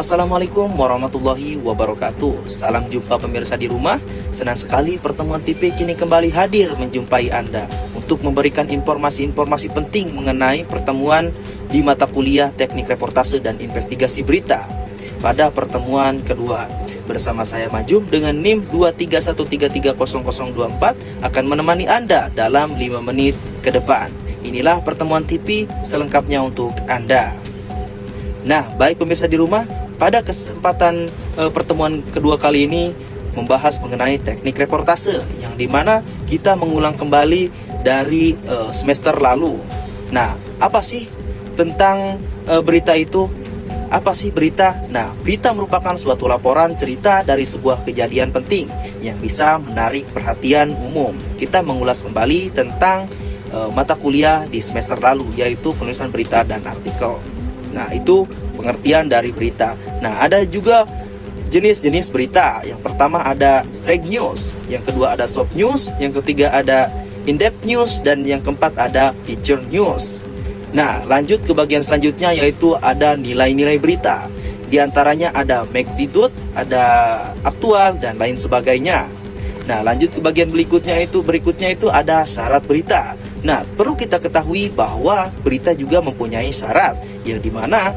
Assalamualaikum warahmatullahi wabarakatuh. Salam jumpa pemirsa di rumah. Senang sekali Pertemuan TV kini kembali hadir menjumpai Anda untuk memberikan informasi-informasi penting mengenai pertemuan di mata kuliah Teknik Reportase dan Investigasi Berita. Pada pertemuan kedua, bersama saya Majum dengan NIM 231330024 akan menemani Anda dalam 5 menit ke depan. Inilah Pertemuan TV selengkapnya untuk Anda. Nah, baik pemirsa di rumah, pada kesempatan pertemuan kedua kali ini membahas mengenai teknik reportase yang dimana kita mengulang kembali dari semester lalu. Nah, apa sih tentang berita itu? Apa sih berita? Nah, berita merupakan suatu laporan cerita dari sebuah kejadian penting yang bisa menarik perhatian umum. Kita mengulas kembali tentang mata kuliah di semester lalu, yaitu penulisan berita dan artikel. Nah, itu pengertian dari berita. Nah, ada juga jenis-jenis berita. Yang pertama ada straight news, yang kedua ada soft news, yang ketiga ada in-depth news, dan yang keempat ada feature news. Nah, lanjut ke bagian selanjutnya, yaitu ada nilai-nilai berita. Di antaranya ada magnitude, ada aktual, dan lain sebagainya. Nah, lanjut ke bagian berikutnya itu ada syarat berita. Nah, perlu kita ketahui bahwa berita juga mempunyai syarat, yang dimana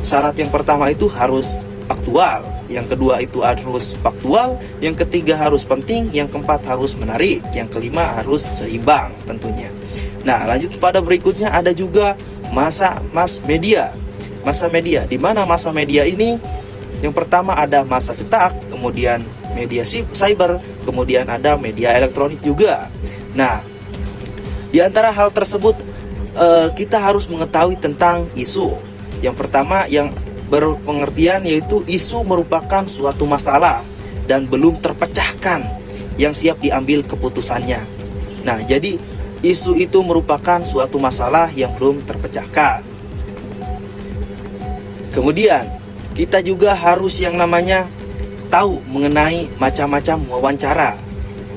syarat yang pertama itu harus aktual, yang kedua itu harus faktual, yang ketiga harus penting, yang keempat harus menarik, yang kelima harus seimbang tentunya. Nah, lanjut pada berikutnya ada juga masa media. Masa media, di mana masa media ini yang pertama ada masa cetak, kemudian media cyber, kemudian ada media elektronik juga. Nah, di antara hal tersebut kita harus mengetahui tentang isu. Yang pertama yang berpengertian yaitu isu merupakan suatu masalah dan belum terpecahkan yang siap diambil keputusannya. Nah, jadi isu itu merupakan suatu masalah yang belum terpecahkan. Kemudian kita juga harus yang namanya tahu mengenai macam-macam wawancara.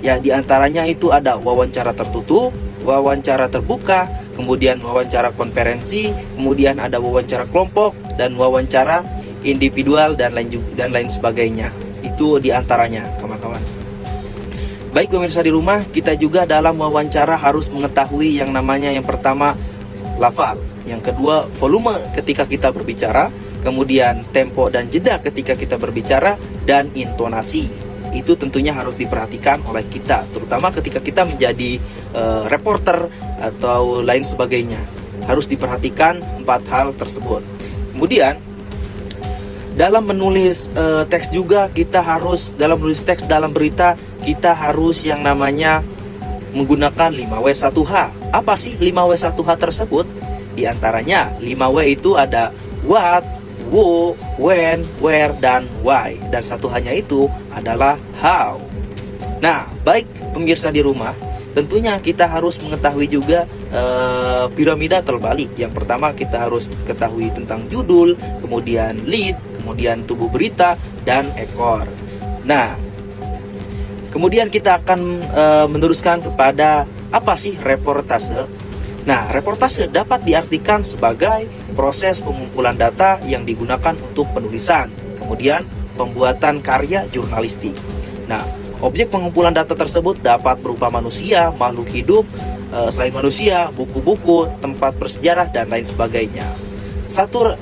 Ya, diantaranya itu ada wawancara tertutup, wawancara terbuka, kemudian wawancara konferensi, kemudian ada wawancara kelompok, dan wawancara individual, dan lain sebagainya. Itu diantaranya, kawan-kawan. Baik pemirsa di rumah, kita juga dalam wawancara harus mengetahui yang namanya yang pertama lafal, yang kedua volume ketika kita berbicara, kemudian tempo dan jeda ketika kita berbicara, dan intonasi. Itu tentunya harus diperhatikan oleh kita, terutama ketika kita menjadi reporter atau lain sebagainya. Harus diperhatikan 4 hal tersebut. Kemudian dalam menulis teks juga kita harus, dalam menulis teks dalam berita kita harus yang namanya menggunakan 5W1H. Apa sih 5W1H tersebut? Di antaranya 5W itu ada what, who, when, where, dan why. Dan satu hanya itu adalah how. Nah, baik pemirsa di rumah, tentunya kita harus mengetahui juga piramida terbalik. Yang pertama kita harus ketahui tentang judul, kemudian lead, kemudian tubuh berita, dan ekor. Nah, kemudian kita akan meneruskan kepada apa sih reportase. Nah, reportase dapat diartikan sebagai proses pengumpulan data yang digunakan untuk penulisan, kemudian pembuatan karya jurnalistik. Nah, objek pengumpulan data tersebut dapat berupa manusia, makhluk hidup, selain manusia, buku-buku, tempat bersejarah, dan lain sebagainya.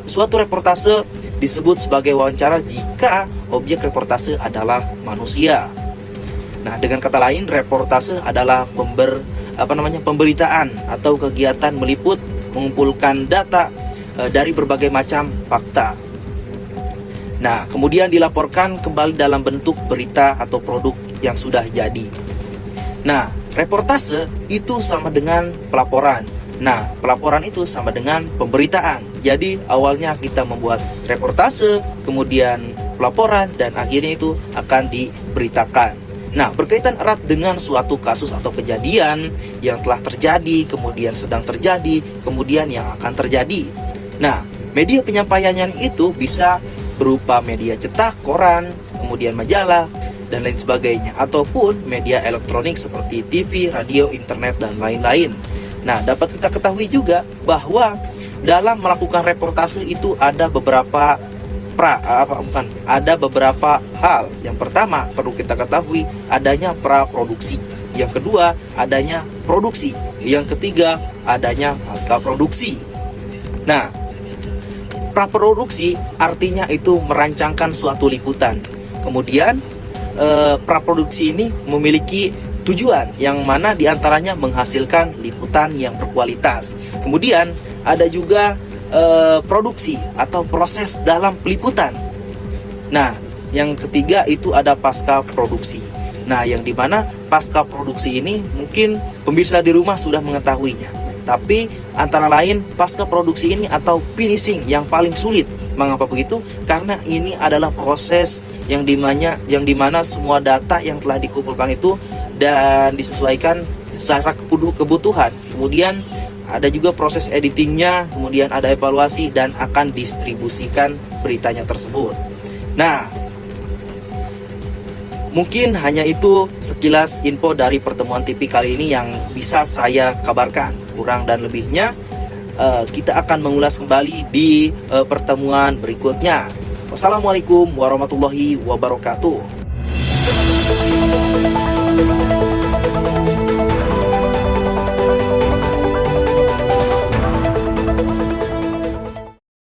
Suatu reportase disebut sebagai wawancara jika objek reportase adalah manusia. Nah, dengan kata lain, reportase adalah pemberitaan atau kegiatan meliput, mengumpulkan data dari berbagai macam fakta. Nah, kemudian dilaporkan kembali dalam bentuk berita atau produk yang sudah jadi. Nah, reportase itu sama dengan pelaporan. Nah, pelaporan itu sama dengan pemberitaan. Jadi, awalnya kita membuat reportase, kemudian pelaporan, dan akhirnya itu akan diberitakan. Nah, berkaitan erat dengan suatu kasus atau kejadian yang telah terjadi, kemudian sedang terjadi, kemudian yang akan terjadi. Nah, media penyampaiannya itu bisa berupa media cetak, koran, kemudian majalah, dan lain sebagainya, ataupun media elektronik seperti TV, radio, internet, dan lain-lain. Nah, dapat kita ketahui juga bahwa dalam melakukan reportase itu ada beberapa ada beberapa hal. Yang pertama perlu kita ketahui adanya praproduksi. Yang kedua adanya produksi. Yang ketiga adanya pasca produksi. Nah, praproduksi artinya itu merancangkan suatu liputan. Kemudian praproduksi ini memiliki tujuan yang mana diantaranya menghasilkan liputan yang berkualitas. Kemudian ada juga produksi atau proses dalam peliputan. Nah, yang ketiga itu ada pasca produksi. Nah, yang dimana pasca produksi ini mungkin pemirsa di rumah sudah mengetahuinya. Tapi antara lain pasca produksi ini atau finishing yang paling sulit. Mengapa begitu? Karena ini adalah proses yang dimana semua data yang telah dikumpulkan itu dan disesuaikan secara kebutuhan. Kemudian ada juga proses editingnya, kemudian ada evaluasi dan akan distribusikan beritanya tersebut. Nah, mungkin hanya itu sekilas info dari pertemuan TV kali ini yang bisa saya kabarkan. Kurang dan lebihnya kita akan mengulas kembali di pertemuan berikutnya. Wassalamualaikum warahmatullahi wabarakatuh.